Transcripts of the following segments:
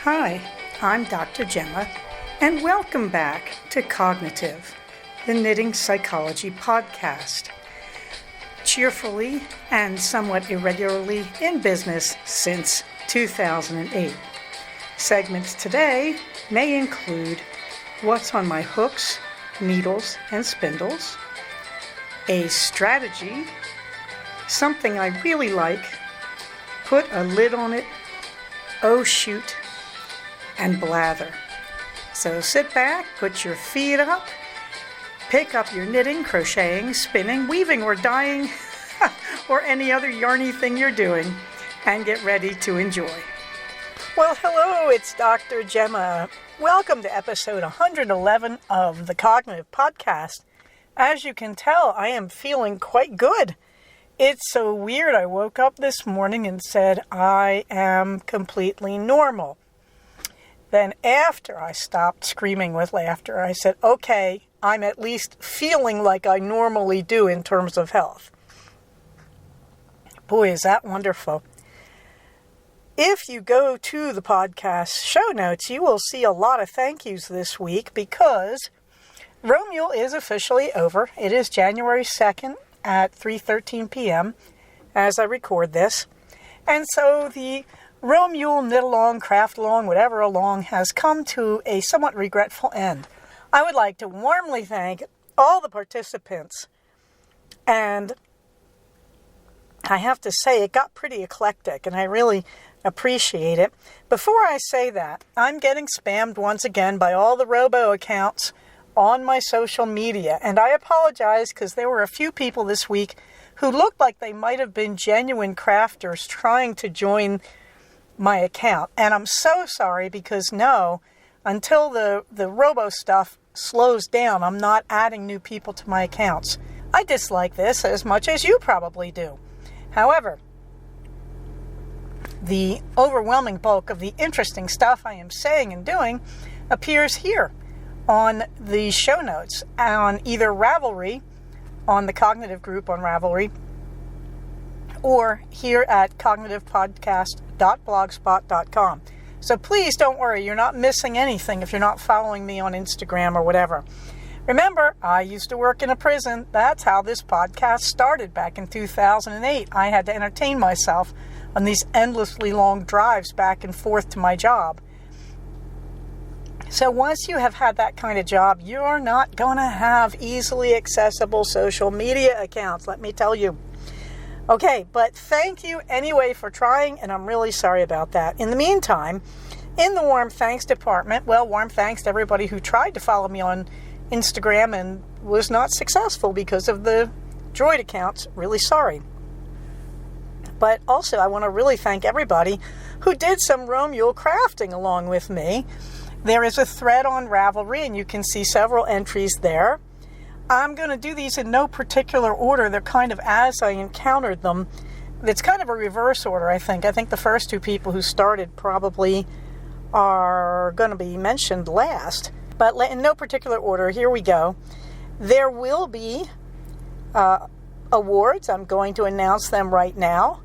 Hi, I'm Dr. Gemma, and welcome back to Cognitive, the Knitting Psychology podcast. Cheerfully and somewhat irregularly in business since 2008. Segments today may include what's on my hooks, needles, and spindles, a strategy, something I really like, put a lid on it, oh shoot, and blather. So sit back, put your feet up, pick up your knitting, crocheting, spinning, weaving, or dyeing, or any other yarny thing you're doing, and get ready to enjoy. Well, hello, it's Dr. Gemma. Welcome to episode 111 of the Cognitive Podcast. As you can tell, I am feeling quite good. It's so weird. I woke up this morning and said, I am completely normal. Then after I stopped screaming with laughter, I said, okay, I'm at least feeling like I normally do in terms of health. Boy, is that wonderful. If you go to the podcast show notes, you will see a lot of thank yous this week because Rome Mule is officially over. It is January 2nd at 3:13 p.m. as I record this. And so the Rome Mule knit along, craft along, whatever along has come to a somewhat regretful end. I would like to warmly thank all the participants. And I have to say it got pretty eclectic and I really appreciate it. Before I say that, I'm getting spammed once again by all the robo accounts on my social media. And I apologize because there were a few people this week who looked like they might have been genuine crafters trying to join my account. And I'm so sorry because no, until the robo stuff slows down, I'm not adding new people to my accounts. I dislike this as much as you probably do. However, the overwhelming bulk of the interesting stuff I am saying and doing appears here on the show notes on either Ravelry, on the Cognitive group on Ravelry, or here at cognitivepodcast.blogspot.com. So please don't worry, you're not missing anything if you're not following me on Instagram or whatever. Remember, I used to work in a prison. That's how this podcast started back in 2008. I had to entertain myself on these endlessly long drives back and forth to my job. So once you have had that kind of job, you're not going to have easily accessible social media accounts, let me tell you. Okay, but thank you anyway for trying, and I'm really sorry about that. In the meantime, in the warm thanks department, well, warm thanks to everybody who tried to follow me on Instagram and was not successful because of the Droid accounts. Really sorry. But also, I want to really thank everybody who did some Rome Mule crafting along with me. There is a thread on Ravelry, and you can see several entries there. I'm going to do these in no particular order. They're kind of as I encountered them. It's kind of a reverse order, I think. I think the first two people who started probably are going to be mentioned last. But in no particular order, here we go. There will be awards. I'm going to announce them right now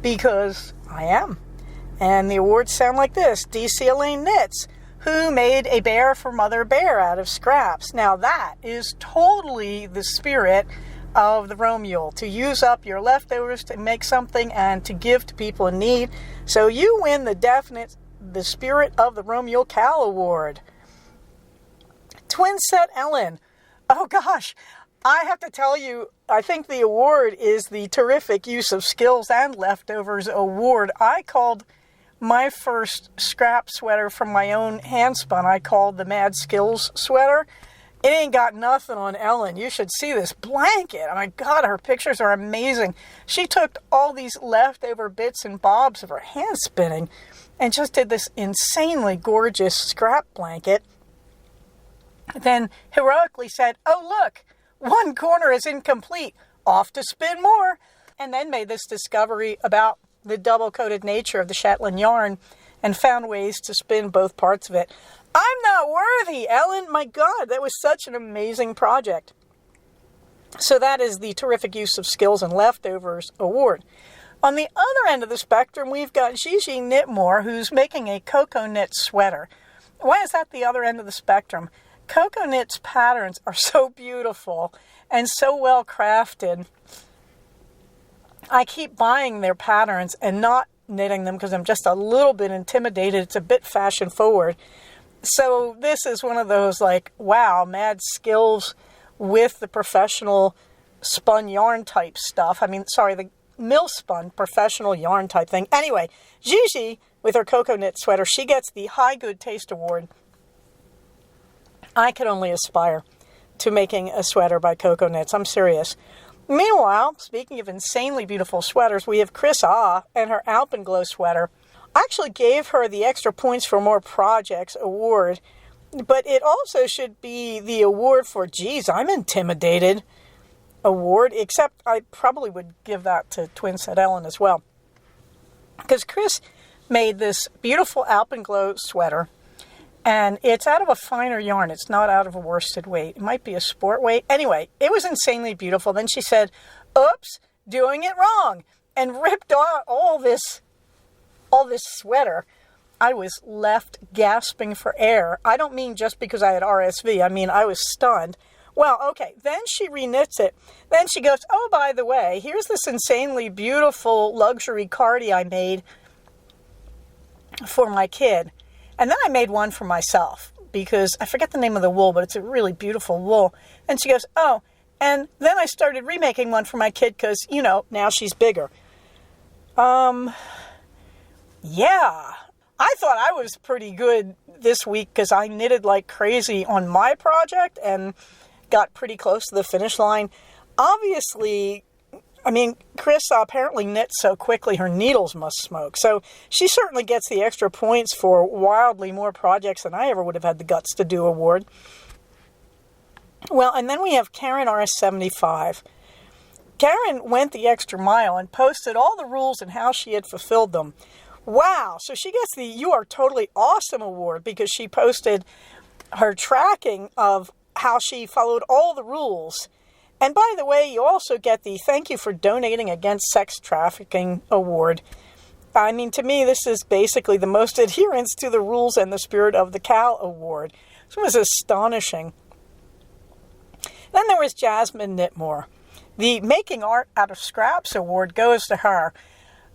because I am. And the awards sound like this. DC Elaine Knits, who made a bear for Mother Bear out of scraps. Now that is totally the spirit of the Rome Mule, to use up your leftovers to make something and to give to people in need. So you win the Spirit of the Rome Mule Cal Award. Twin Set Ellen. Oh gosh, I have to tell you, I think the award is the Terrific Use of Skills and Leftovers Award. I called my first scrap sweater from my own hand spun, I called the Mad Skills sweater. It ain't got nothing on Ellen. You should see this blanket. Oh my God, her pictures are amazing. She took all these leftover bits and bobs of her hand spinning and just did this insanely gorgeous scrap blanket. Then heroically said, oh look, one corner is incomplete. Off to spin more. And then made this discovery about the double-coated nature of the Shetland yarn and found ways to spin both parts of it. I'm not worthy, Ellen. My God, that was such an amazing project. So that is the Terrific Use of Skills and Leftovers Award. On the other end of the spectrum, we've got Gigi Knitmore, who's making a Coco Knit sweater. Why is that the other end of the spectrum? Coco Knit's patterns are so beautiful and so well crafted. I keep buying their patterns and not knitting them because I'm just a little bit intimidated. It's a bit fashion forward. So this is one of those like, wow, mad skills with the professional spun yarn type stuff. The mill spun professional yarn type thing. Anyway, Gigi, with her Coco Knit sweater, she gets the High Good Taste Award. I could only aspire to making a sweater by Coco Knits. I'm serious. Meanwhile, speaking of insanely beautiful sweaters, we have Chris Ah and her Alpenglow sweater. I actually gave her the Extra Points for More Projects award, but it also should be the award for, geez, I'm intimidated award, except I probably would give that to Twin Set Ellen as well. Because Chris made this beautiful Alpenglow sweater, and it's out of a finer yarn. It's not out of a worsted weight. It might be a sport weight. Anyway, it was insanely beautiful. Then she said, oops, doing it wrong, and ripped out all this sweater. I was left gasping for air. I don't mean just because I had RSV. I mean, I was stunned. Well, okay, then she reknits it. Then she goes, oh, by the way, here's this insanely beautiful luxury cardie I made for my kid. And then I made one for myself because I forget the name of the wool, but it's a really beautiful wool. And she goes, oh, and then I started remaking one for my kid because, now she's bigger. Yeah, I thought I was pretty good this week because I knitted like crazy on my project and got pretty close to the finish line. Obviously, Chris apparently knits so quickly her needles must smoke. So she certainly gets the extra points for wildly more projects than I ever would have had the guts to do award. Well, and then we have Karen RS75. Karen went the extra mile and posted all the rules and how she had fulfilled them. Wow, so she gets the You Are Totally Awesome award because she posted her tracking of how she followed all the rules. And by the way, you also get the Thank You for Donating Against Sex Trafficking award. To me, this is basically the most adherence to the rules and the spirit of the cow award. This was astonishing. Then there was Jasmine Knitmore. The Making Art Out of Scraps award goes to her.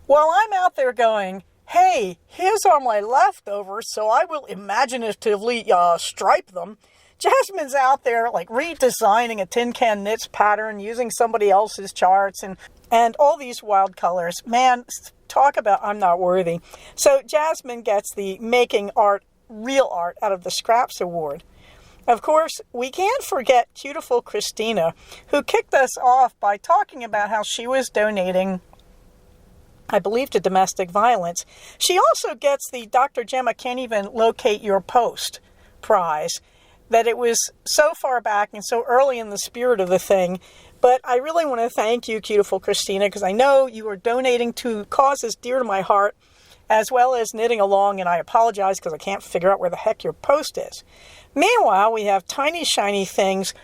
While I'm out there going, hey, here's all my leftovers, so I will imaginatively stripe them, Jasmine's out there like redesigning a Tin Can Knits pattern using somebody else's charts and all these wild colors. Man, talk about I'm not worthy. So Jasmine gets the Making Art, Real Art Out of the Scraps award. Of course, we can't forget Cutiful Christina, who kicked us off by talking about how she was donating, I believe, to domestic violence. She also gets the Dr. Gemma Can't Even Locate Your Post prize. That it was so far back and so early in the spirit of the thing. But I really want to thank you, Cutiful Christina, because I know you are donating to causes dear to my heart, as well as knitting along, and I apologize because I can't figure out where the heck your post is. Meanwhile, we have Tiny Shiny Things,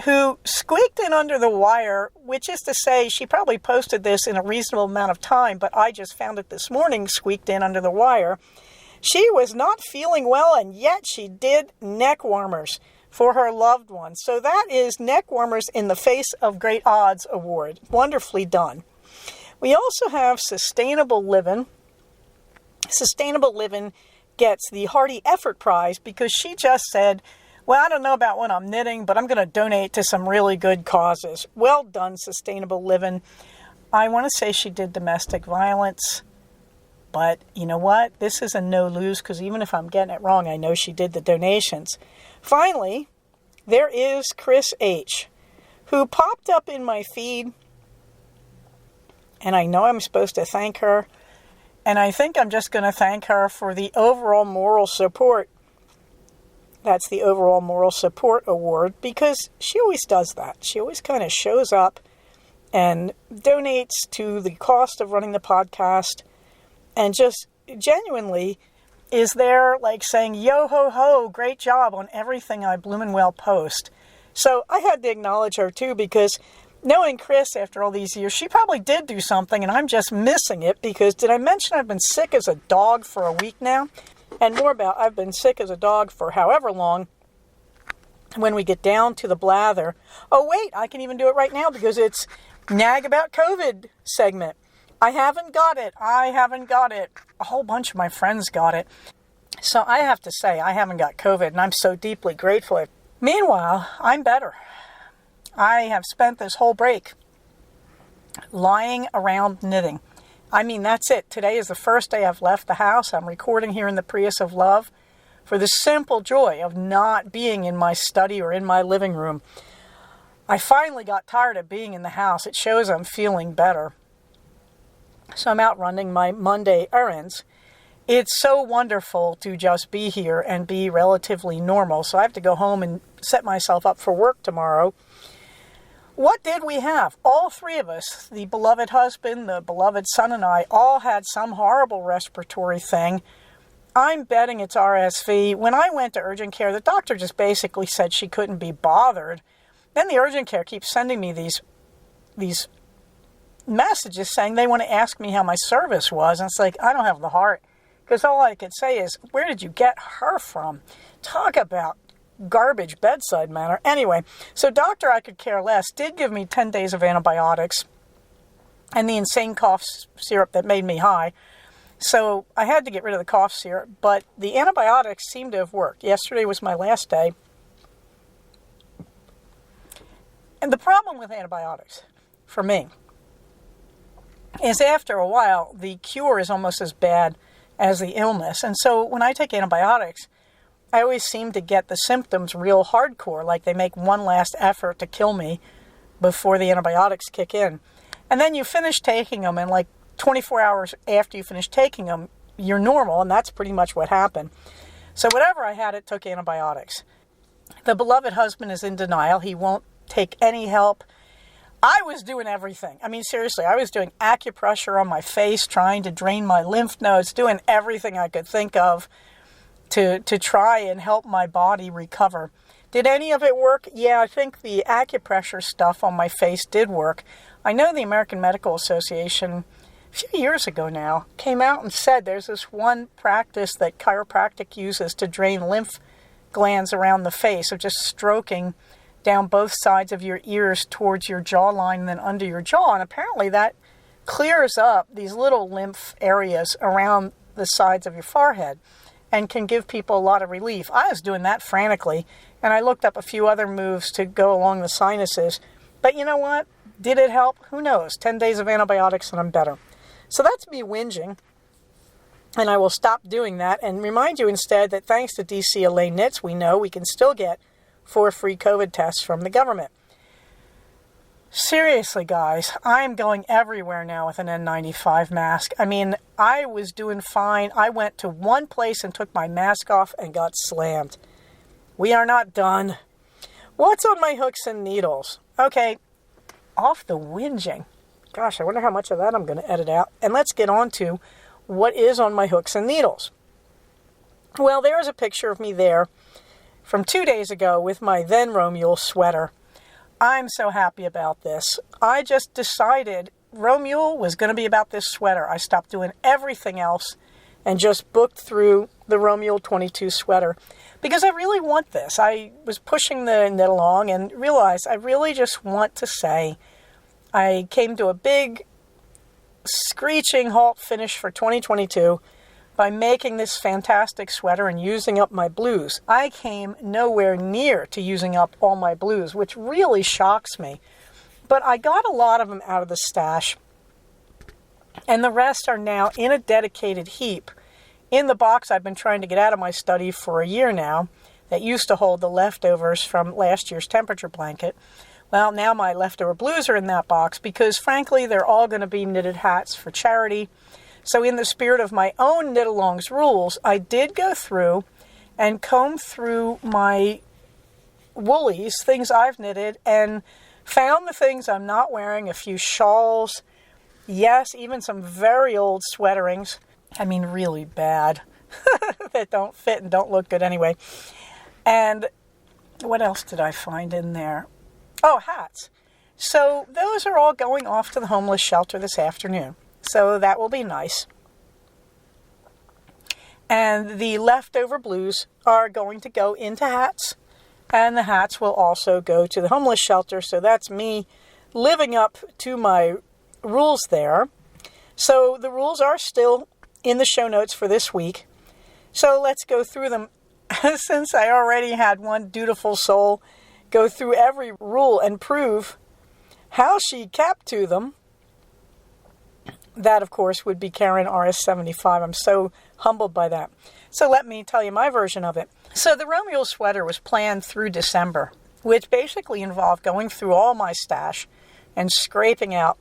who squeaked in under the wire, which is to say she probably posted this in a reasonable amount of time, but I just found it this morning, squeaked in under the wire. She was not feeling well, and yet she did neck warmers for her loved one. So that is Neck Warmers in the Face of Great Odds award. Wonderfully done. We also have Sustainable Living. Sustainable Living gets the Hearty Effort Prize because she just said, well, I don't know about what I'm knitting, but I'm going to donate to some really good causes. Well done, Sustainable Living. I want to say she did domestic violence. But you know what? This is a no-lose because even if I'm getting it wrong, I know she did the donations. Finally, there is Chris H., who popped up in my feed. And I know I'm supposed to thank her. And I think I'm just going to thank her for the overall moral support. That's the Overall Moral Support Award because she always does that. She always kind of shows up and donates to the cost of running the podcast. And just genuinely is there like saying, yo ho ho, great job on everything I bloomin' well post. So I had to acknowledge her too because, knowing Chris after all these years, she probably did do something and I'm just missing it because did I mention I've been sick as a dog for a week now? And more about I've been sick as a dog for however long when we get down to the blather. Oh, wait, I can even do it right now because it's Nag About COVID segment. I haven't got it. A whole bunch of my friends got it. So I have to say, I haven't got COVID, and I'm so deeply grateful. Meanwhile, I'm better. I have spent this whole break lying around knitting. I mean, that's it. Today is the first day I've left the house. I'm recording here in the Prius of Love for the simple joy of not being in my study or in my living room. I finally got tired of being in the house. It shows I'm feeling better. So I'm out running my Monday errands. It's so wonderful to just be here and be relatively normal. So I have to go home and set myself up for work tomorrow. What did we have? All three of us, the beloved husband, the beloved son, and I, all had some horrible respiratory thing. I'm betting it's RSV. When I went to urgent care, the doctor just basically said she couldn't be bothered. Then the urgent care keeps sending me these messages saying they want to ask me how my service was. And it's like, I don't have the heart. Because all I could say is, where did you get her from? Talk about garbage bedside manner. Anyway, so doctor I could care less did give me 10 days of antibiotics and the insane cough syrup that made me high. So I had to get rid of the cough syrup, but the antibiotics seemed to have worked. Yesterday was my last day. And the problem with antibiotics, for me, is after a while, the cure is almost as bad as the illness. And so when I take antibiotics, I always seem to get the symptoms real hardcore, like they make one last effort to kill me before the antibiotics kick in. And then you finish taking them, and like 24 hours after you finish taking them, you're normal, and that's pretty much what happened. So whatever I had, it took antibiotics. The beloved husband is in denial. He won't take any help. I was doing everything. I mean, seriously, I was doing acupressure on my face, trying to drain my lymph nodes, doing everything I could think of to try and help my body recover. Did any of it work? Yeah, I think the acupressure stuff on my face did work. I know the American Medical Association, a few years ago now, came out and said there's this one practice that chiropractic uses to drain lymph glands around the face, of just stroking down both sides of your ears towards your jawline and then under your jaw. And apparently that clears up these little lymph areas around the sides of your forehead and can give people a lot of relief. I was doing that frantically, and I looked up a few other moves to go along the sinuses. But you know what? Did it help? Who knows? 10 days of antibiotics and I'm better. So that's me whinging, and I will stop doing that and remind you instead that thanks to DCLA Knits, we know we can still get 4 free COVID tests from the government. Seriously, guys, I'm going everywhere now with an N95 mask. I mean, I was doing fine. I went to one place and took my mask off and got slammed. We are not done. What's on my hooks and needles? Okay, off the whinging. Gosh, I wonder how much of that I'm going to edit out. And let's get on to what is on my hooks and needles. Well, there's a picture of me there from 2 days ago with my then Romuald sweater. I'm so happy about this. I just decided Romuald was going to be about this sweater. I stopped doing everything else and just booked through the Romuald 22 sweater because I really want this. I was pushing the knit along and realized I really just want to say I came to a big screeching halt finish for 2022 by making this fantastic sweater and using up my blues. I came nowhere near to using up all my blues, which really shocks me. But I got a lot of them out of the stash, and the rest are now in a dedicated heap in the box I've been trying to get out of my study for a year now that used to hold the leftovers from last year's temperature blanket. Well, now my leftover blues are in that box because, frankly, they're all going to be knitted hats for charity. So in the spirit of my own knit-alongs rules, I did go through and comb through my woolies, things I've knitted, and found the things I'm not wearing, a few shawls, yes, even some very old sweaterings. I mean, really bad, that don't fit and don't look good anyway. And what else did I find in there? Oh, hats. So those are all going off to the homeless shelter this afternoon. So that will be nice. And the leftover blues are going to go into hats. And the hats will also go to the homeless shelter. So that's me living up to my rules there. So the rules are still in the show notes for this week. So let's go through them. Since I already had one dutiful soul go through every rule and prove how she kept to them. That, of course, would be Karen RS75. I'm so humbled by that. So let me tell you my version of it. So the Romule sweater was planned through December, which basically involved going through all my stash and scraping out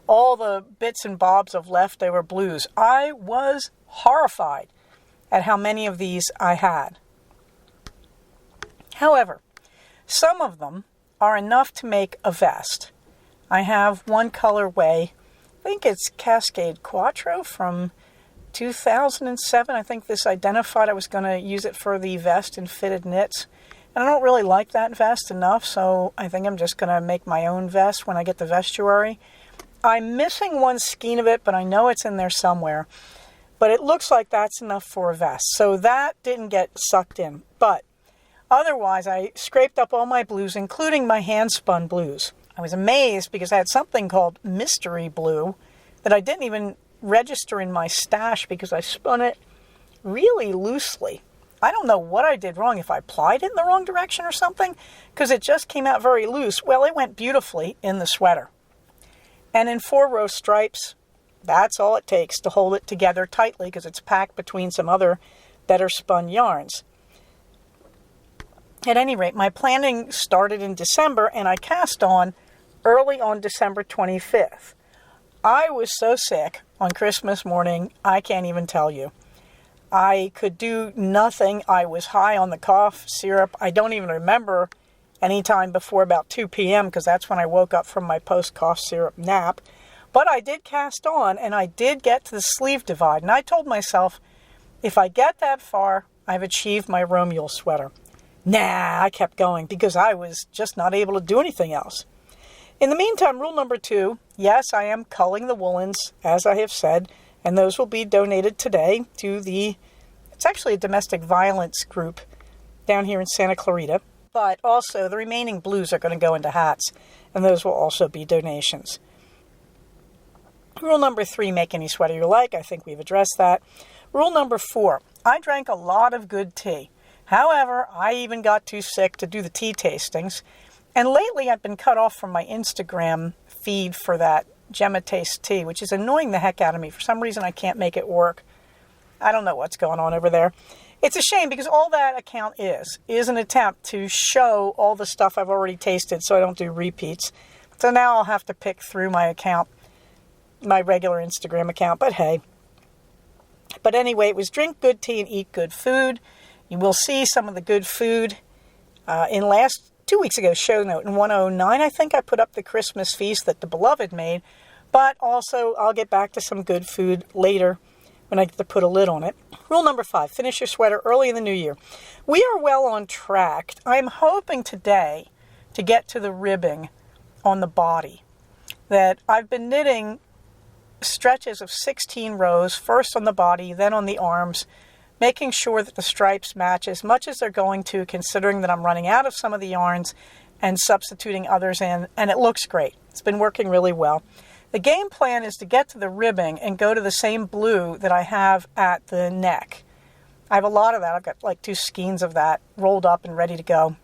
all the bits and bobs of leftover blues. I was horrified at how many of these I had. However, some of them are enough to make a vest. I have one colorway, I think it's Cascade Quattro from 2007. I think this identified I was going to use it for the vest in fitted knits. And I don't really like that vest enough, so I think I'm just going to make my own vest when I get the vestuary. I'm missing one skein of it, but I know it's in there somewhere. But it looks like that's enough for a vest. So that didn't get sucked in. But otherwise, I scraped up all my blues, including my hand-spun blues. I was amazed because I had something called mystery blue that I didn't even register in my stash because I spun it really loosely. I don't know what I did wrong, if I applied it in the wrong direction or something, because it just came out very loose. Well, it went beautifully in the sweater. And in 4-row stripes, that's all it takes to hold it together tightly because it's packed between some other better spun yarns. At any rate, my planning started in December and I cast on early on December 25th. I was so sick on Christmas morning, I can't even tell you. I could do nothing. I was high on the cough syrup. I don't even remember any time before about 2 p.m. because that's when I woke up from my post-cough syrup nap. But I did cast on and I did get to the sleeve divide. And I told myself, if I get that far, I've achieved my Romule sweater. Nah, I kept going because I was just not able to do anything else. In the meantime, rule number 2, yes, I am culling the woolens, as I have said, and those will be donated today to it's actually a domestic violence group down here in Santa Clarita, but also the remaining blues are going to go into hats, and those will also be donations. Rule number 3, make any sweater you like. I think we've addressed that. Rule number 4, I drank a lot of good tea. However, I even got too sick to do the tea tastings. And lately I've been cut off from my Instagram feed for that Gemma Taste Tea, which is annoying the heck out of me. For some reason I can't make it work. I don't know what's going on over there. It's a shame because all that account is an attempt to show all the stuff I've already tasted so I don't do repeats. So now I'll have to pick through my account, my regular Instagram account, but hey. But anyway, it was drink good tea and eat good food. You will see some of the good food in 2 weeks ago show note in 109. I think I put up the Christmas feast that the Beloved made, but also I'll get back to some good food later when I get to put a lid on it. Rule number 5, finish your sweater early in the new year. We are well on track. I'm hoping today to get to the ribbing on the body. That I've been knitting stretches of 16 rows, first on the body, then on the arms, making sure that the stripes match as much as they're going to, considering that I'm running out of some of the yarns and substituting others in, and it looks great. It's been working really well. The game plan is to get to the ribbing and go to the same blue that I have at the neck. I have a lot of that. I've got like 2 skeins of that rolled up and ready to go.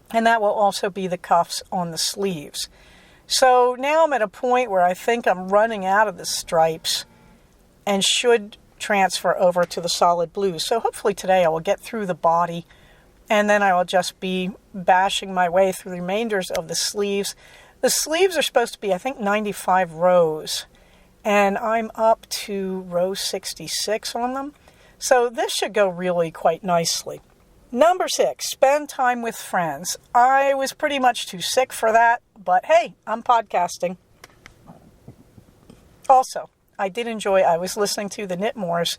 And that will also be the cuffs on the sleeves. So now I'm at a point where I think I'm running out of the stripes and should transfer over to the solid blues. So hopefully today I will get through the body and then I will just be bashing my way through the remainders of the sleeves. The sleeves are supposed to be, I think, 95 rows, and I'm up to row 66 on them. So this should go really quite nicely. Number 6, spend time with friends. I was pretty much too sick for that, but hey, I'm podcasting. Also, I was listening to the Knitmores,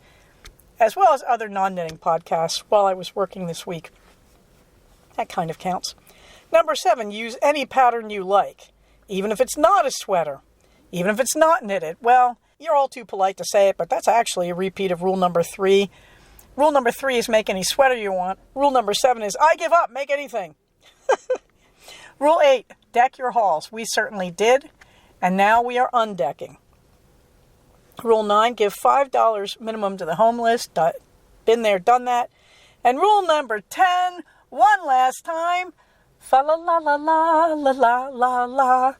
as well as other non-knitting podcasts while I was working this week. That kind of counts. Number 7, use any pattern you like. even if it's not a sweater, even if it's not knitted. Well, you're all too polite to say it, but that's actually a repeat of rule number 3. Rule number 3 is make any sweater you want. Rule number 7 is I give up, make anything. Rule 8, deck your halls. We certainly did, and now we are undecking. Rule 9, give $5 minimum to the homeless. Been there, done that. And rule number 10, one last time. Fa la la la la la la la la.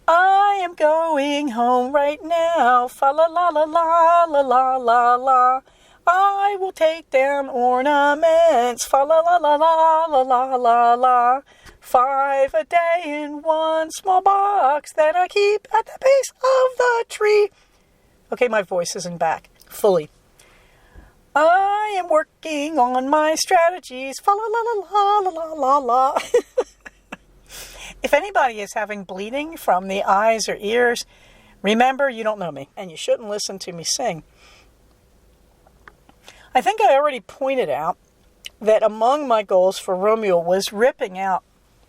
I am going home right now. Fa la la la la la la la la. I will take down ornaments. Fa la la la la la la la la. 5 a day in one small box that I keep at the base of the tree. Okay, my voice isn't back fully. I am working on my strategies. Fa la la la la la la la. If anybody is having bleeding from the eyes or ears, remember you don't know me and you shouldn't listen to me sing. I think I already pointed out that among my goals for Romeo was ripping out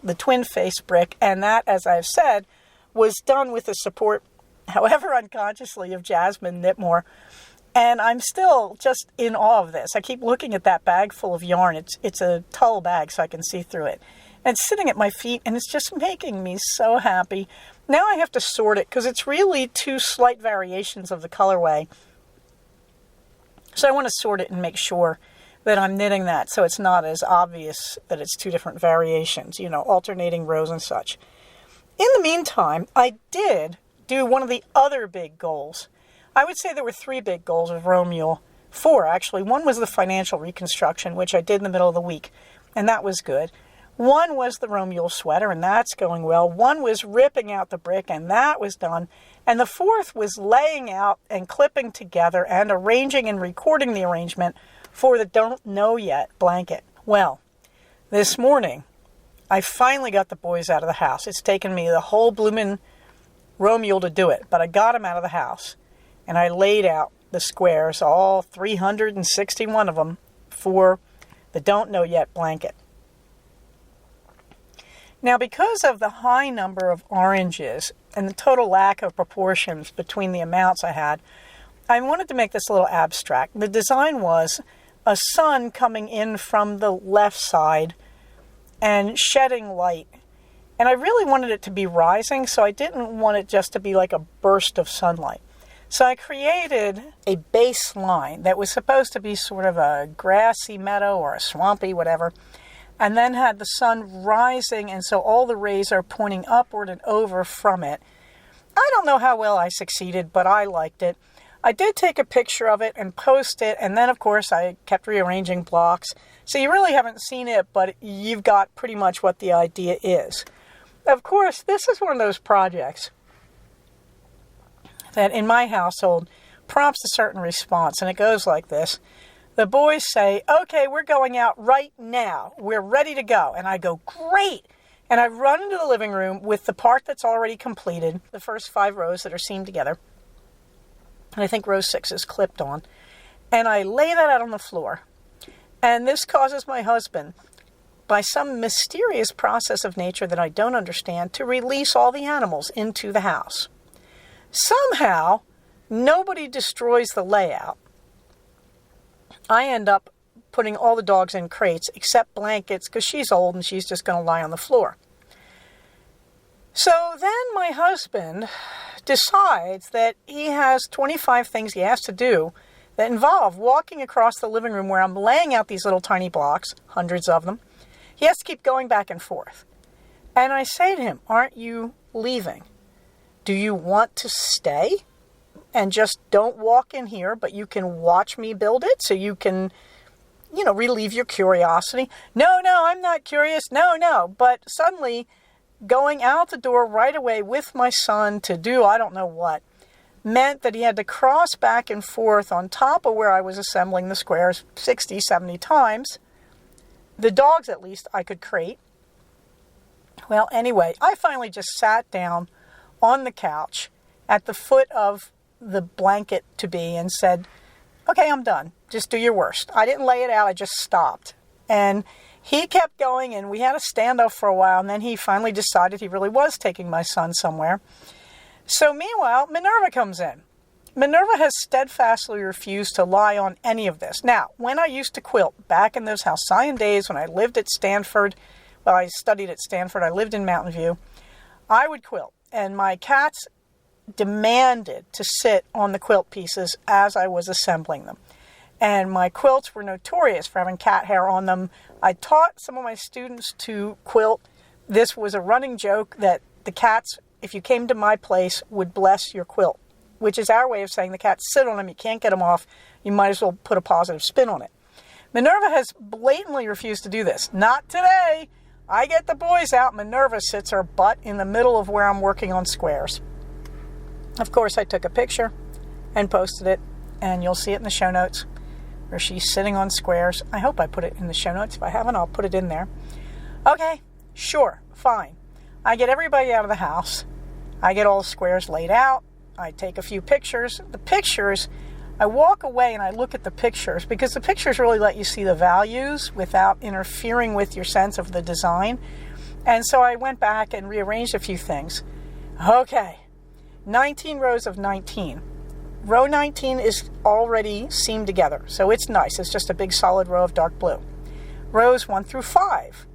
the twin face brick, and that, as I've said, was done with the support, however unconsciously, of Jasmine Knitmore. And I'm still just in awe of this. I keep looking at that bag full of yarn. It's a tulle bag, so I can see through it. And it's sitting at my feet, and it's just making me so happy. Now I have to sort it, because it's really 2 slight variations of the colorway. So I want to sort it and make sure that I'm knitting that, so it's not as obvious that it's 2 different variations, alternating rows and such. In the meantime, I did do one of the other big goals. I would say there were 3 big goals of Romeo. 4, actually. One was the financial reconstruction, which I did in the middle of the week, and that was good. 1 was the Romeo sweater, and that's going well. 1 was ripping out the brick, and that was done. And the 4th was laying out and clipping together and arranging and recording the arrangement for the Don't Know Yet blanket. Well, this morning, I finally got the boys out of the house. It's taken me the whole bloomin' Romeo to do it, but I got them out of the house. And I laid out the squares, all 361 of them, for the Don't Know Yet blanket. Now, because of the high number of oranges and the total lack of proportions between the amounts I had, I wanted to make this a little abstract. The design was a sun coming in from the left side and shedding light. And I really wanted it to be rising, so I didn't want it just to be like a burst of sunlight. So I created a baseline that was supposed to be sort of a grassy meadow or a swampy, whatever, and then had the sun rising, and so all the rays are pointing upward and over from it. I don't know how well I succeeded, but I liked it. I did take a picture of it and post it, and then, of course, I kept rearranging blocks. So you really haven't seen it, but you've got pretty much what the idea is. Of course, this is one of those projects that in my household prompts a certain response, and it goes like this. The boys say, okay, we're going out right now. We're ready to go. And I go, great. And I run into the living room with the part that's already completed, the first 5 rows that are seamed together. And I think row 6 is clipped on. And I lay that out on the floor. And this causes my husband, by some mysterious process of nature that I don't understand, to release all the animals into the house. Somehow, nobody destroys the layout. I end up putting all the dogs in crates except Blankets because she's old and she's just going to lie on the floor. So then my husband decides that he has 25 things he has to do that involve walking across the living room where I'm laying out these little tiny blocks, hundreds of them. He has to keep going back and forth. And I say to him, aren't you leaving? Do you want to stay? And just don't walk in here, but you can watch me build it so you can, relieve your curiosity. No, I'm not curious. No. But suddenly, going out the door right away with my son to do I don't know what, meant that he had to cross back and forth on top of where I was assembling the squares 60, 70 times. The dogs, at least, I could crate. Well, anyway, I finally just sat down on the couch at the foot of the blanket to be and said, okay, I'm done. Just do your worst. I didn't lay it out. I just stopped. And He kept going, and we had a standoff for a while, and then he finally decided he really was taking my son somewhere. So meanwhile, Minerva comes in. Minerva has steadfastly refused to lie on any of this. Now, when I used to quilt, back in those halcyon days when I lived at Stanford, well, I studied at Stanford, I lived in Mountain View, I would quilt, and my cats demanded to sit on the quilt pieces as I was assembling them. And my quilts were notorious for having cat hair on them. I taught some of my students to quilt. This was a running joke that the cats, if you came to my place, would bless your quilt, which is our way of saying the cats sit on them, you can't get them off, you might as well put a positive spin on it. Minerva has blatantly refused to do this. Not today. I get the boys out, Minerva sits her butt in the middle of where I'm working on squares. Of course, I took a picture and posted it, and you'll see it in the show notes, where she's sitting on squares. I hope I put it in the show notes. If I haven't, I'll put it in there. Okay, sure, fine. I get everybody out of the house. I get all the squares laid out. I take a few pictures. The pictures, I walk away and I look at the pictures because the pictures really let you see the values without interfering with your sense of the design. And so I went back and rearranged a few things. Okay, 19 rows of 19. Row 19 is already seamed together, so it's nice. It's just a big solid row of dark blue. Rows 1 through 5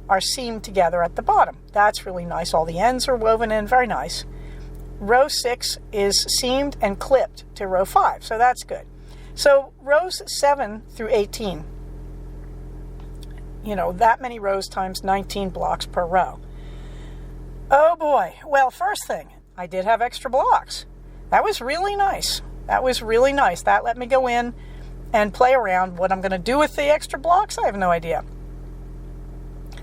are seamed together at the bottom. That's really nice. All the ends are woven in, very nice. Row 6 is seamed and clipped to row 5, so that's good. So rows 7 through 18, that many rows times 19 blocks per row. Oh boy. Well, first thing, I did have extra blocks. That was really nice. That let me go in and play around. What I'm going to do with the extra blocks, I have no idea.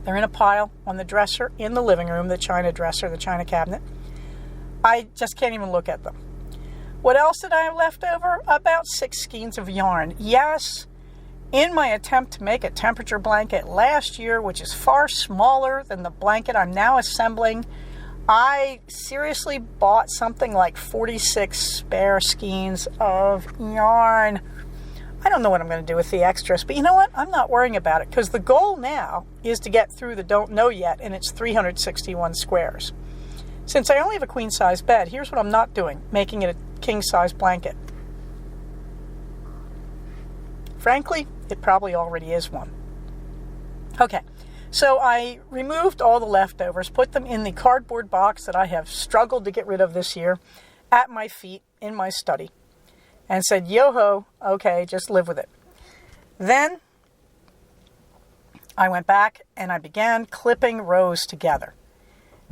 They're in a pile on the dresser in the living room, the china dresser, the china cabinet. I just can't even look at them. What else did I have left over? About 6 skeins of yarn. Yes, in my attempt to make a temperature blanket last year, which is far smaller than the blanket I'm now assembling, I seriously bought something like 46 spare skeins of yarn. I don't know what I'm going to do with the extras, but you know what? I'm not worrying about it because the goal now is to get through the don't know yet, and it's 361 squares. Since I only have a queen size bed, here's what I'm not doing, making it a king size blanket. Frankly, it probably already is one. Okay. So I removed all the leftovers, put them in the cardboard box that I have struggled to get rid of this year at my feet in my study and said, yo-ho, okay, just live with it. Then I went back and I began clipping rows together.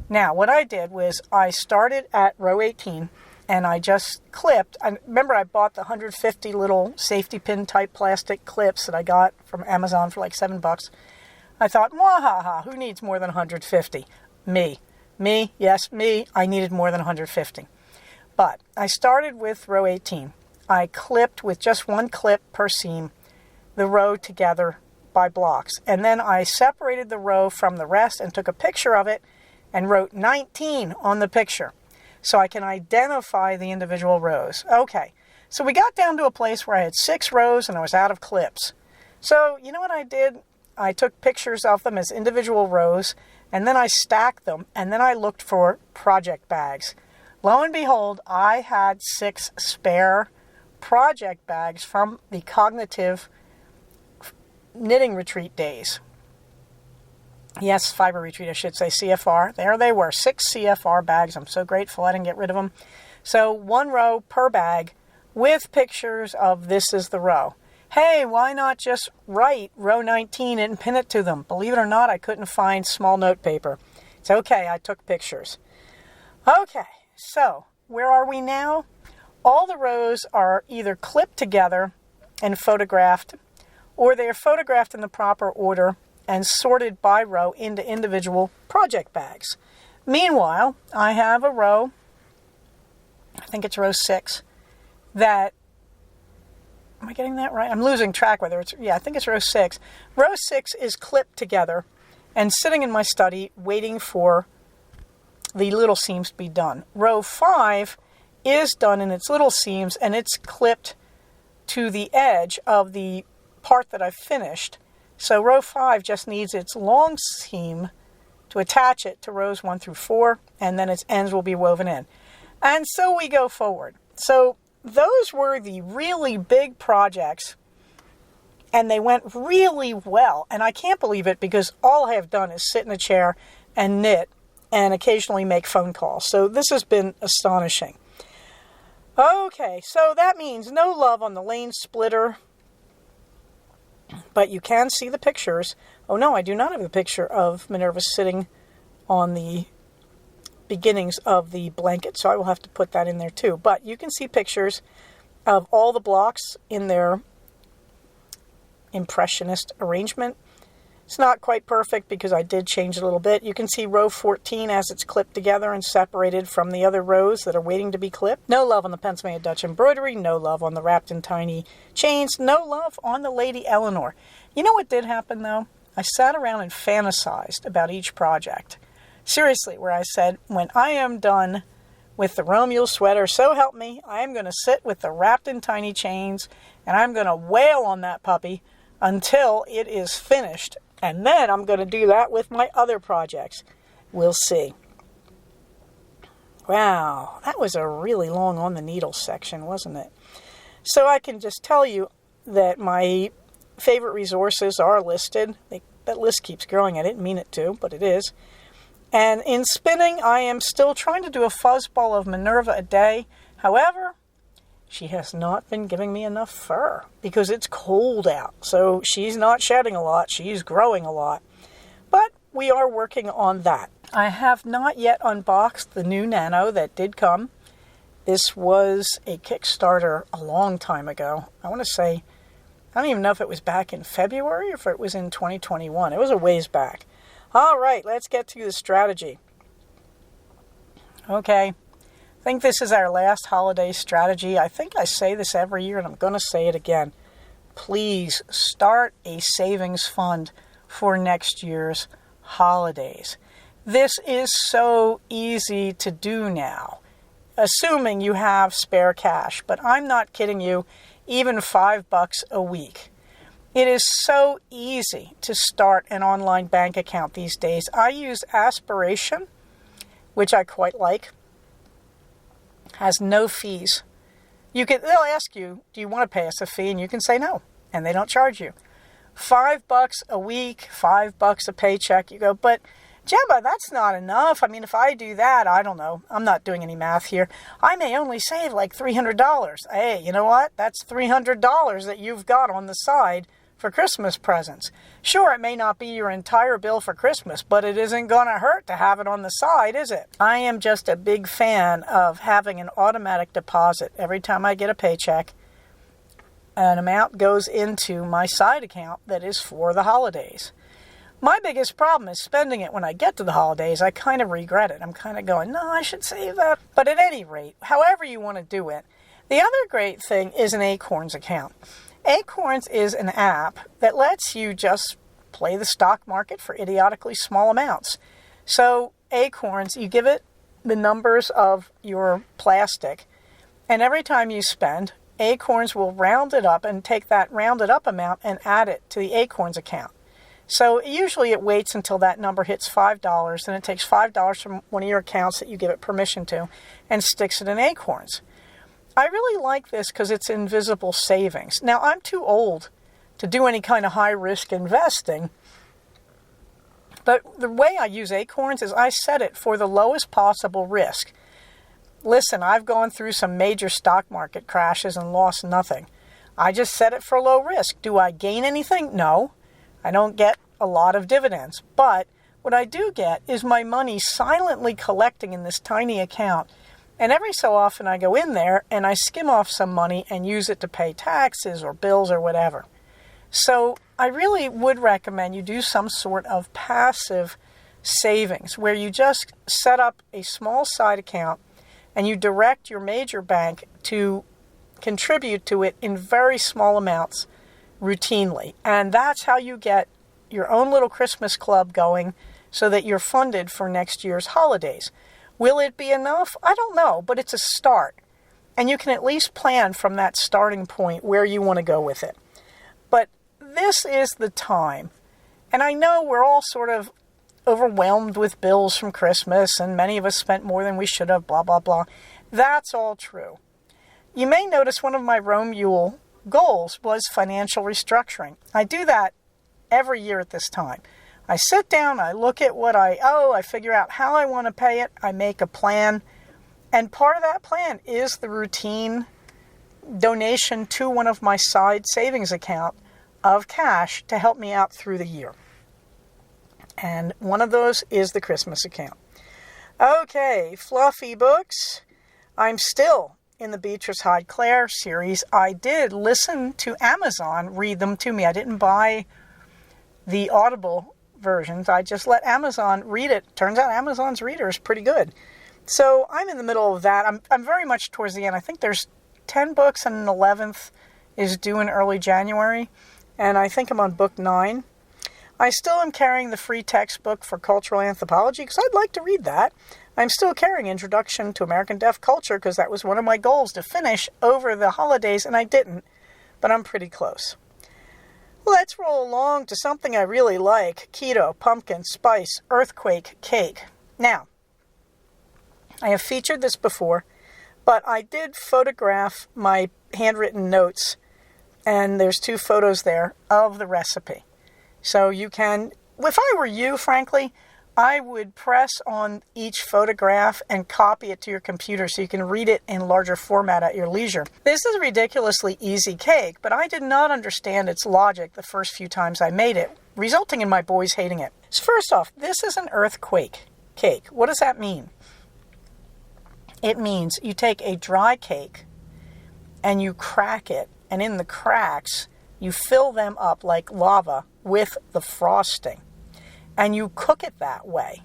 Now, what I did was I started at row 18 and I just clipped. Remember, I bought the 150 little safety pin type plastic clips that I got from Amazon for like $7. I thought, mwahaha, who needs more than 150? Me. Yes, me. I needed more than 150. But I started with row 18. I clipped with just one clip per seam the row together by blocks. And then I separated the row from the rest and took a picture of it and wrote 19 on the picture so I can identify the individual rows. Okay, so we got down to a place where I had 6 rows and I was out of clips. So you know what I did? I took pictures of them as individual rows, and then I stacked them, and then I looked for project bags. Lo and behold, I had 6 spare project bags from the Cognitive Knitting Retreat days. Yes, Fiber Retreat, I should say, CFR. There they were, 6 CFR bags. I'm so grateful I didn't get rid of them. So 1 row per bag with pictures of this is the row. Hey, why not just write row 19 and pin it to them? Believe it or not, I couldn't find small note paper. It's okay, I took pictures. Okay, so where are we now? All the rows are either clipped together and photographed, or they are photographed in the proper order and sorted by row into individual project bags. Meanwhile, I have a row, I think it's row 6, that, am I getting that right? I'm losing track whether it's, I think it's row 6. Row 6 is clipped together and sitting in my study waiting for the little seams to be done. Row 5 is done in its little seams and it's clipped to the edge of the part that I've finished So row 5 just needs its long seam to attach it to rows 1 through 4, and then its ends will be woven in. And so we go forward. So those were the really big projects, and they went really well. And I can't believe it, because all I have done is sit in a chair and knit and occasionally make phone calls. So this has been astonishing. Okay, so that means no love on the lane splitter, but you can see the pictures. Oh no, I do not have a picture of Minerva sitting on the beginnings of the blanket, so I will have to put that in there too. But you can see pictures of all the blocks in their impressionist arrangement. It's not quite perfect because I did change it a little bit. You can see row 14 as it's clipped together and separated from the other rows that are waiting to be clipped. No love on the Pennsylvania Dutch embroidery. No love on the wrapped in tiny chains. No love on the Lady Eleanor. You know what did happen though? I sat around and fantasized about each project. Seriously, where I said, when I am done with the Romeo sweater, so help me, I am going to sit with the wrapped in tiny chains and I'm going to wail on that puppy until it is finished. And then I'm going to do that with my other projects. We'll see. Wow, that was a really long on the needle section, wasn't it? So I can just tell you that my favorite resources are listed. That list keeps growing. I didn't mean it to, but it is. And in spinning, I am still trying to do a fuzzball of Minerva a day. However, she has not been giving me enough fur because it's cold out. So she's not shedding a lot. She's growing a lot. But we are working on that. I have not yet unboxed the new Nano that did come. This was a Kickstarter a long time ago. I want to say, I don't even know if it was back in February or if it was in 2021. It was a ways back. All right, let's get to the strategy. Okay. I think this is our last holiday strategy. I think I say this every year, and I'm going to say it again. Please start a savings fund for next year's holidays. This is so easy to do now, assuming you have spare cash. But I'm not kidding you, even $5 a week. It is so easy to start an online bank account these days. I use Aspiration, which I quite like. Has no fees. They'll ask you, do you want to pay us a fee? And you can say no, and they don't charge you. $5 a week, $5 a paycheck. You go, but Gemma, that's not enough. I mean, if I do that, I don't know. I'm not doing any math here. I may only save like $300. Hey, you know what? That's $300 that you've got on the side for Christmas presents. Sure, it may not be your entire bill for Christmas, but it isn't going to hurt to have it on the side, is it? I am just a big fan of having an automatic deposit. Every time I get a paycheck, an amount goes into my side account that is for the holidays. My biggest problem is spending it when I get to the holidays. I kind of regret it. I'm kind of going, no, I should save that. But at any rate, however you want to do it, the other great thing is an Acorns account. Acorns is an app that lets you just play the stock market for idiotically small amounts. So Acorns, you give it the numbers of your plastic, and every time you spend, Acorns will round it up and take that rounded up amount and add it to the Acorns account. So usually it waits until that number hits $5, and it takes $5 from one of your accounts that you give it permission to and sticks it in Acorns. I really like this because it's invisible savings. Now, I'm too old to do any kind of high-risk investing, but the way I use Acorns is I set it for the lowest possible risk. Listen, I've gone through some major stock market crashes and lost nothing. I just set it for low risk. Do I gain anything? No. I don't get a lot of dividends. But what I do get is my money silently collecting in this tiny account. And every so often I go in there and I skim off some money and use it to pay taxes or bills or whatever. So I really would recommend you do some sort of passive savings where you just set up a small side account and you direct your major bank to contribute to it in very small amounts routinely. And that's how you get your own little Christmas club going so that you're funded for next year's holidays. Will it be enough? I don't know, but it's a start. And you can at least plan from that starting point where you want to go with it. But this is the time. And I know we're all sort of overwhelmed with bills from Christmas, and many of us spent more than we should have, blah, blah, blah. That's all true. You may notice one of my Rome Yule goals was financial restructuring. I do that every year at this time. I sit down, I look at what I owe, I figure out how I want to pay it, I make a plan, and part of that plan is the routine donation to one of my side savings account of cash to help me out through the year. And one of those is the Christmas account. Okay, fluffy books. I'm still in the Beatrice Hyde Clare series. I did listen to Amazon read them to me. I didn't buy the Audible versions. I just let Amazon read it. Turns out Amazon's reader is pretty good. So I'm in the middle of that. I'm very much towards the end. I think there's 10 books and an 11th is due in early January. And I think I'm on book 9. I still am carrying the free textbook for cultural anthropology because I'd like to read that. I'm still carrying Introduction to American Deaf Culture because that was one of my goals to finish over the holidays, and I didn't, but I'm pretty close. Let's roll along to something I really like: keto, pumpkin, spice, earthquake, cake. Now, I have featured this before, but I did photograph my handwritten notes, and there's 2 photos there of the recipe. So you can, if I were you, frankly, I would press on each photograph and copy it to your computer so you can read it in larger format at your leisure. This is a ridiculously easy cake, but I did not understand its logic the first few times I made it, resulting in my boys hating it. So first off, this is an earthquake cake. What does that mean? It means you take a dry cake and you crack it, and in the cracks, you fill them up like lava with the frosting, and you cook it that way.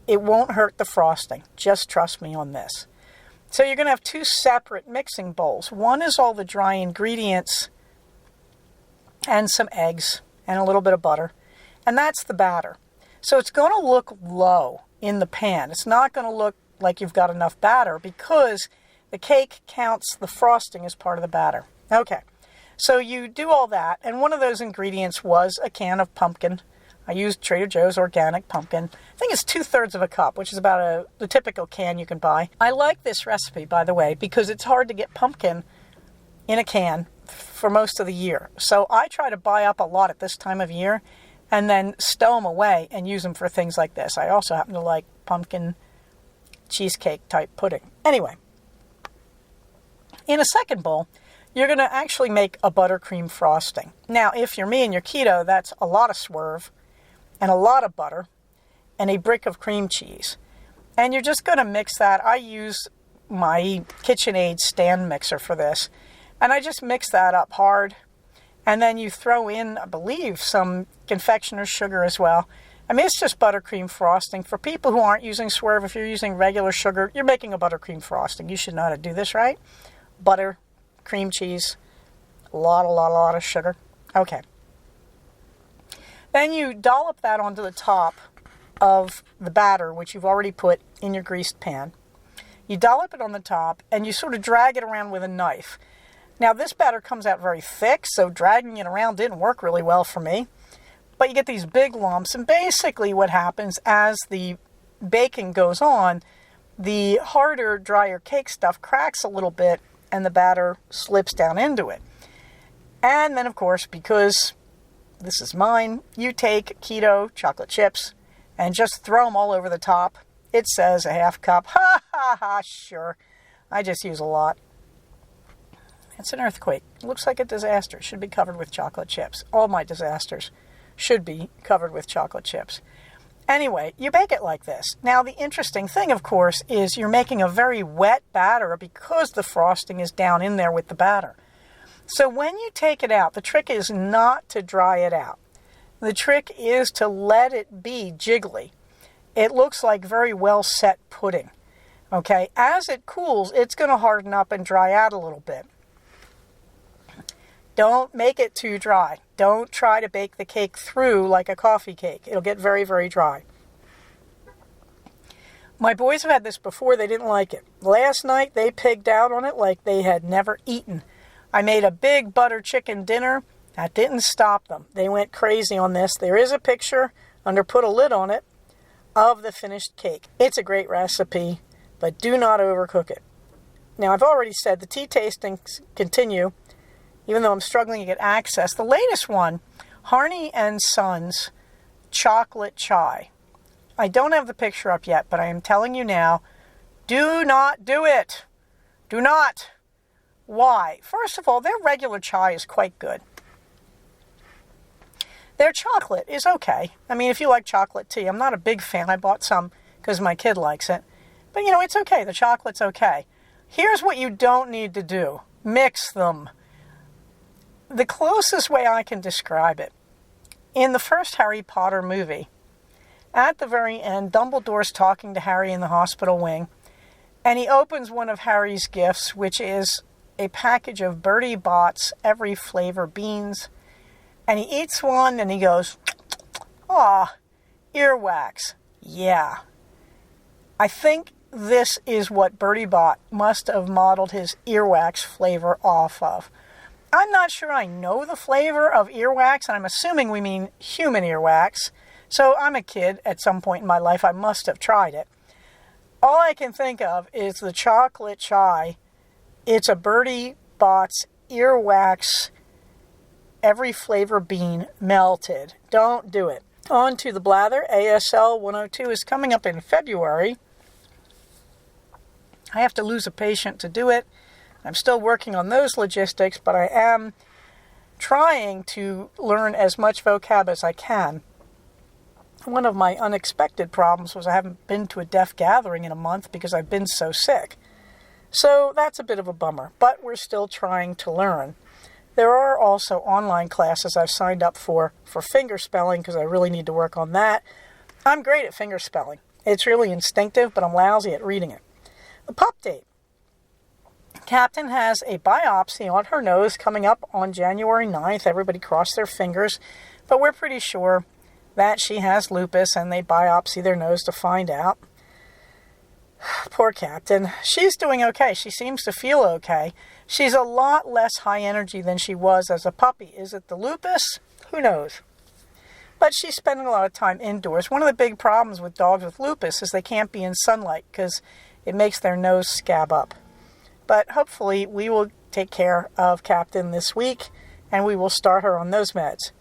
It won't hurt the frosting. Just trust me on this. So you're going to have 2 separate mixing bowls. One is all the dry ingredients and some eggs and a little bit of butter, and that's the batter. So it's going to look low in the pan. It's not going to look like you've got enough batter because the cake counts the frosting as part of the batter. Okay. So you do all that, and one of those ingredients was a can of pumpkin. I used Trader Joe's organic pumpkin. I think it's 2/3 of a cup, which is about the typical can you can buy. I like this recipe, by the way, because it's hard to get pumpkin in a can for most of the year. So I try to buy up a lot at this time of year and then stow them away and use them for things like this. I also happen to like pumpkin cheesecake type pudding. Anyway, in a second bowl, you're going to actually make a buttercream frosting. Now, if you're me and you're keto, that's a lot of swerve and a lot of butter and a brick of cream cheese. And you're just going to mix that. I use my KitchenAid stand mixer for this. And I just mix that up hard. And then you throw in, I believe, some confectioner's sugar as well. I mean, it's just buttercream frosting. For people who aren't using swerve, if you're using regular sugar, you're making a buttercream frosting. You should know how to do this, right? Butter, cream cheese, a lot of sugar. Okay. Then you dollop that onto the top of the batter, which you've already put in your greased pan. You dollop it on the top, and you sort of drag it around with a knife. Now, this batter comes out very thick, so dragging it around didn't work really well for me. But you get these big lumps, and basically what happens as the baking goes on, the harder, drier cake stuff cracks a little bit, and the batter slips down into it. And then, of course, because this is mine, you take keto chocolate chips and just throw them all over the top. It says a half cup. Ha ha ha, sure. I just use a lot. It's an earthquake. It looks like a disaster. It should be covered with chocolate chips. All my disasters should be covered with chocolate chips. Anyway, you bake it like this. Now, the interesting thing, of course, is you're making a very wet batter because the frosting is down in there with the batter. So when you take it out, the trick is not to dry it out. The trick is to let it be jiggly. It looks like very well set pudding. Okay, as it cools, it's going to harden up and dry out a little bit. Don't make it too dry. Don't try to bake the cake through like a coffee cake. It'll get very, very dry. My boys have had this before. They didn't like it. Last night, they pigged out on it like they had never eaten. I made a big butter chicken dinner, That didn't stop them. They went crazy on this. There is a picture under Put a Lid on It of the finished cake. It's a great recipe, but do not overcook it. Now, I've already said the tea tastings continue, even though I'm struggling to get access. The latest one, Harney and Sons Chocolate Chai. I don't have the picture up yet, but I am telling you now, do not do it. Do not. Why? First of all, their regular chai is quite good. Their chocolate is okay. I mean, if you like chocolate tea, I'm not a big fan. I bought some because my kid likes it. But, it's okay. The chocolate's okay. Here's what you don't need to do. Mix them. The closest way I can describe it, in the first Harry Potter movie, at the very end, Dumbledore's talking to Harry in the hospital wing, and he opens one of Harry's gifts, which is a package of Bertie Bott's Every Flavor beans, and he eats one and he goes, "Aw, earwax." Yeah. I think this is what Bertie Bott must have modeled his earwax flavor off of. I'm not sure I know the flavor of earwax, and I'm assuming we mean human earwax. So I'm a kid at some point in my life. I must have tried it. All I can think of is the chocolate chai. It's a Bertie Bott's earwax, Every Flavor bean melted. Don't do it. On to the blather. ASL 102 is coming up in February. I have to lose a patient to do it. I'm still working on those logistics, but I am trying to learn as much vocab as I can. One of my unexpected problems was I haven't been to a deaf gathering in a month because I've been so sick. So that's a bit of a bummer, but we're still trying to learn. There are also online classes I've signed up for finger spelling because I really need to work on that. I'm great at finger spelling. It's really instinctive, but I'm lousy at reading it. The pup date. Captain has a biopsy on her nose coming up on January 9th. Everybody cross their fingers, but we're pretty sure that she has lupus, and they biopsy their nose to find out. Poor Captain. She's doing okay. She seems to feel okay. She's a lot less high energy than she was as a puppy. Is it the lupus? Who knows? But she's spending a lot of time indoors. One of the big problems with dogs with lupus is they can't be in sunlight because it makes their nose scab up. But hopefully we will take care of Captain this week, and we will start her on those meds.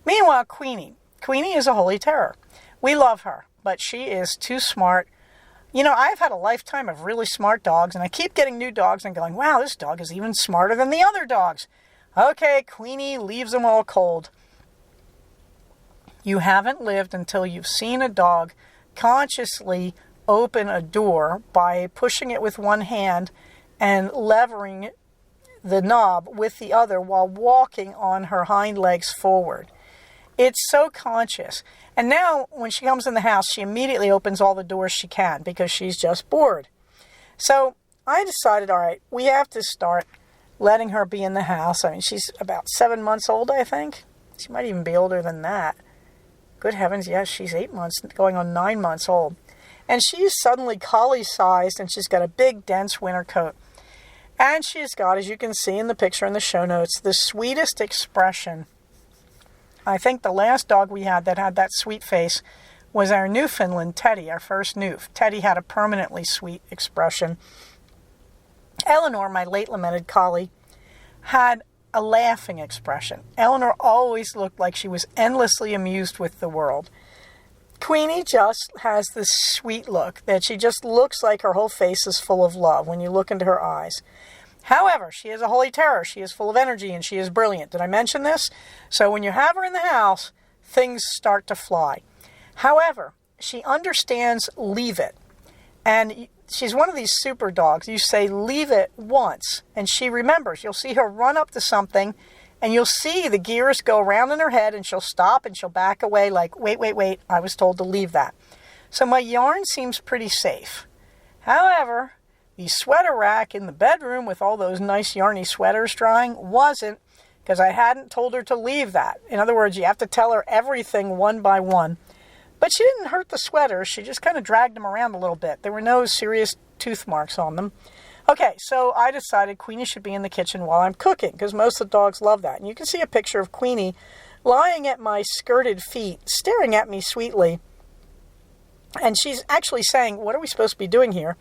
Meanwhile, Queenie. Queenie is a holy terror. We love her, but she is too smart. I've had a lifetime of really smart dogs, and I keep getting new dogs and going, wow, this dog is even smarter than the other dogs. Okay, Queenie leaves them all cold. You haven't lived until you've seen a dog consciously open a door by pushing it with one hand and levering the knob with the other while walking on her hind legs forward. It's so conscious. And now when she comes in the house, she immediately opens all the doors she can because she's just bored. So I decided, all right, we have to start letting her be in the house. I mean, she's about 7 months old, I think. She might even be older than that. Good heavens, yes, she's 8 months, going on 9 months old. And she's suddenly collie-sized, and she's got a big, dense winter coat. And she's got, as you can see in the picture in the show notes, the sweetest expression. I think the last dog we had that sweet face was our Newfoundland, Teddy, our first Newf. Teddy had a permanently sweet expression. Eleanor, my late lamented collie, had a laughing expression. Eleanor always looked like she was endlessly amused with the world. Queenie just has this sweet look that she just looks like her whole face is full of love when you look into her eyes. However, she is a holy terror. She is full of energy and she is brilliant. Did I mention this? So when you have her in the house, things start to fly. However, she understands leave it. And she's one of these super dogs. You say leave it once and she remembers. You'll see her run up to something and you'll see the gears go around in her head and she'll stop and she'll back away like, wait, I was told to leave that. So my yarn seems pretty safe. However, the sweater rack in the bedroom with all those nice yarny sweaters drying wasn't, because I hadn't told her to leave that. In other words, you have to tell her everything one by one. But she didn't hurt the sweaters. She just kind of dragged them around a little bit. There were no serious tooth marks on them. Okay, so I decided Queenie should be in the kitchen while I'm cooking, because most of the dogs love that. And you can see a picture of Queenie lying at my skirted feet, staring at me sweetly. And she's actually saying, what are we supposed to be doing here?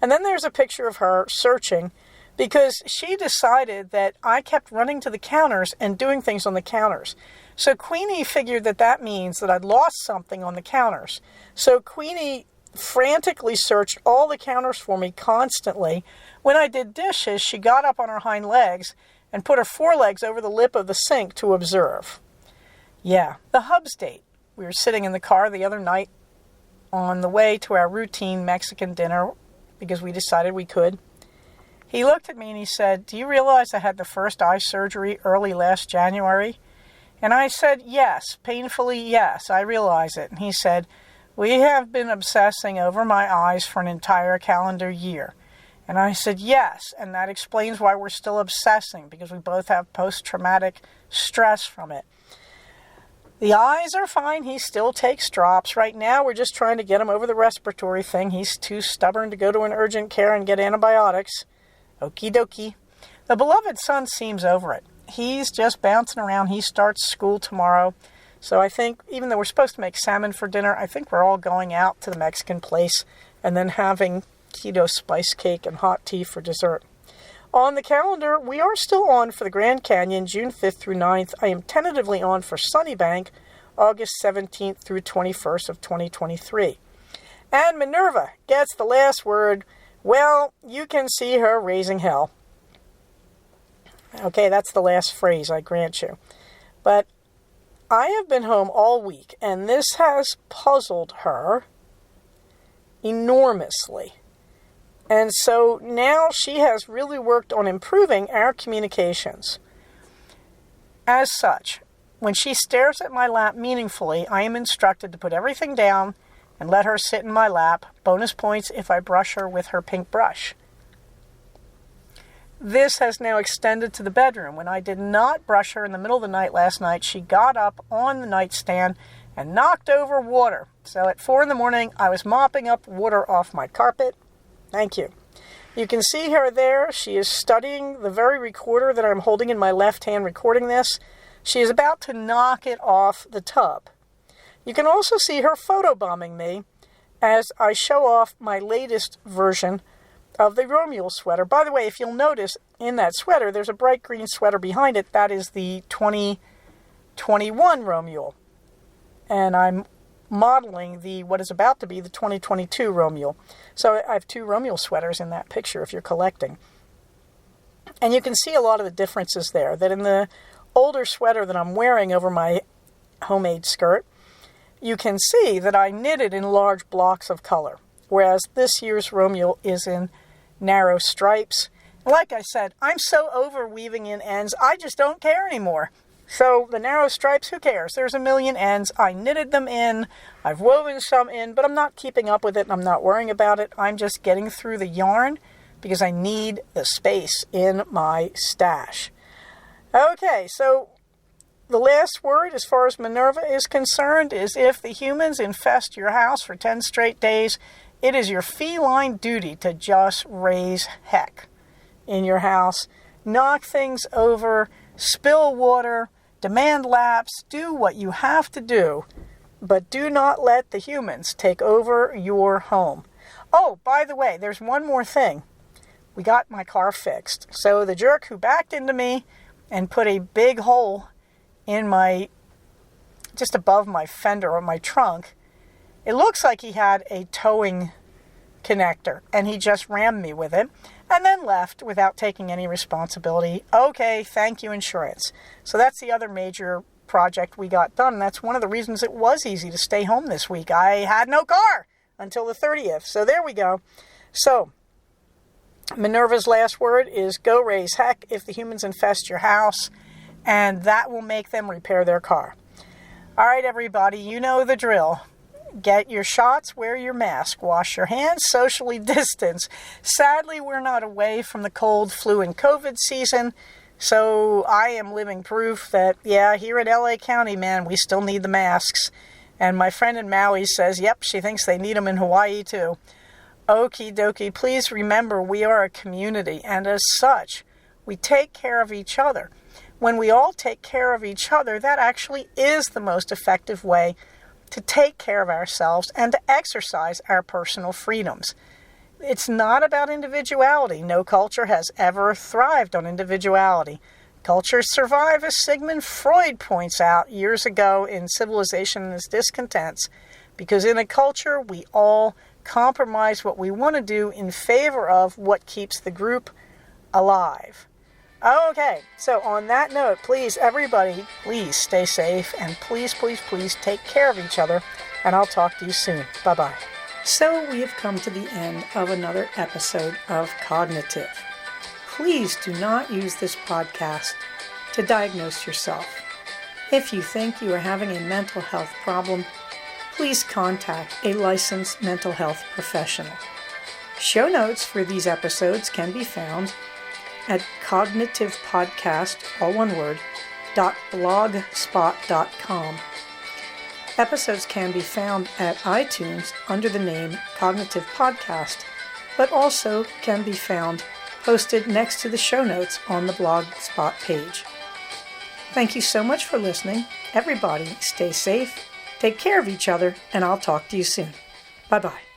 And then there's a picture of her searching, because she decided that I kept running to the counters and doing things on the counters. So Queenie figured that that means that I'd lost something on the counters. So Queenie frantically searched all the counters for me constantly. When I did dishes, she got up on her hind legs and put her forelegs over the lip of the sink to observe. Yeah, the Hubs date. We were sitting in the car the other night on the way to our routine Mexican dinner because we decided we could. He looked at me and he said, "Do you realize I had the first eye surgery early last January?" And I said, "Yes, painfully, yes, I realize it." And he said, "We have been obsessing over my eyes for an entire calendar year." And I said, "Yes, and that explains why we're still obsessing, because we both have post-traumatic stress from it." The eyes are fine. He still takes drops. Right now, we're just trying to get him over the respiratory thing. He's too stubborn to go to an urgent care and get antibiotics. Okie dokie. The beloved son seems over it. He's just bouncing around. He starts school tomorrow. So I think, even though we're supposed to make salmon for dinner, I think we're all going out to the Mexican place and then having keto spice cake and hot tea for dessert. On the calendar, we are still on for the Grand Canyon, June 5th through 9th. I am tentatively on for Sunnybank, August 17th through 21st of 2023. And Minerva gets the last word. Well, you can see her raising hell. Okay, that's the last phrase, I grant you. But I have been home all week, and this has puzzled her enormously. And so now she has really worked on improving our communications. As such, when she stares at my lap meaningfully, I am instructed to put everything down and let her sit in my lap. Bonus points if I brush her with her pink brush. This has now extended to the bedroom. When I did not brush her in the middle of the night last night, she got up on the nightstand and knocked over water. So at 4 a.m, I was mopping up water off my carpet. Thank you. You can see her there. She is studying the very recorder that I'm holding in my left hand recording this. She is about to knock it off the tub. You can also see her photobombing me as I show off my latest version of the Romuald sweater. By the way, if you'll notice in that sweater, there's a bright green sweater behind it. That is the 2021 Romuald. And I'm modeling what is about to be the 2022 Romuald. So I have 2 Romuald sweaters in that picture if you're collecting. And you can see a lot of the differences there. That in the older sweater that I'm wearing over my homemade skirt, you can see that I knitted in large blocks of color. Whereas this year's Romuald is in narrow stripes. Like I said, I'm so over weaving in ends, I just don't care anymore. So the narrow stripes, who cares? There's a million ends. I knitted them in. I've woven some in, but I'm not keeping up with it and I'm not worrying about it. I'm just getting through the yarn because I need the space in my stash. Okay, so the last word as far as Minerva is concerned is if the humans infest your house for 10 straight days, it is your feline duty to just raise heck in your house. Knock things over, spill water, demand laps, do what you have to do, but do not let the humans take over your home. Oh, by the way, there's one more thing. We got my car fixed. So the jerk who backed into me and put a big hole in just above my fender or my trunk, it looks like he had a towing connector and he just rammed me with it and then left without taking any responsibility. Okay, thank you, insurance. So that's the other major project we got done. That's one of the reasons it was easy to stay home this week. I had no car until the 30th. So there we go. So Minerva's last word is go raise heck if the humans infest your house, and that will make them repair their car. All right, everybody, you know the drill. Get your shots, wear your mask, wash your hands, socially distance. Sadly, we're not away from the cold, flu, and COVID season, so I am living proof that, yeah, here in LA County, man, we still need the masks. And my friend in Maui says, yep, she thinks they need them in Hawaii too. Okie dokie. Please remember we are a community, and as such, we take care of each other. When we all take care of each other, that actually is the most effective way to take care of ourselves and to exercise our personal freedoms. It's not about individuality. No culture has ever thrived on individuality. Cultures survive, as Sigmund Freud points out years ago in Civilization and Its Discontents, because in a culture we all compromise what we want to do in favor of what keeps the group alive. Okay, so on that note, please, everybody, please stay safe, and please, please, please take care of each other, and I'll talk to you soon. Bye-bye. So we have come to the end of another episode of Cognitive. Please do not use this podcast to diagnose yourself. If you think you are having a mental health problem, please contact a licensed mental health professional. Show notes for these episodes can be found at cognitivepodcast, all one word, .blogspot.com. Episodes can be found at iTunes under the name Cognitive Podcast, but also can be found posted next to the show notes on the Blogspot page. Thank you so much for listening. Everybody, stay safe, take care of each other, and I'll talk to you soon. Bye-bye.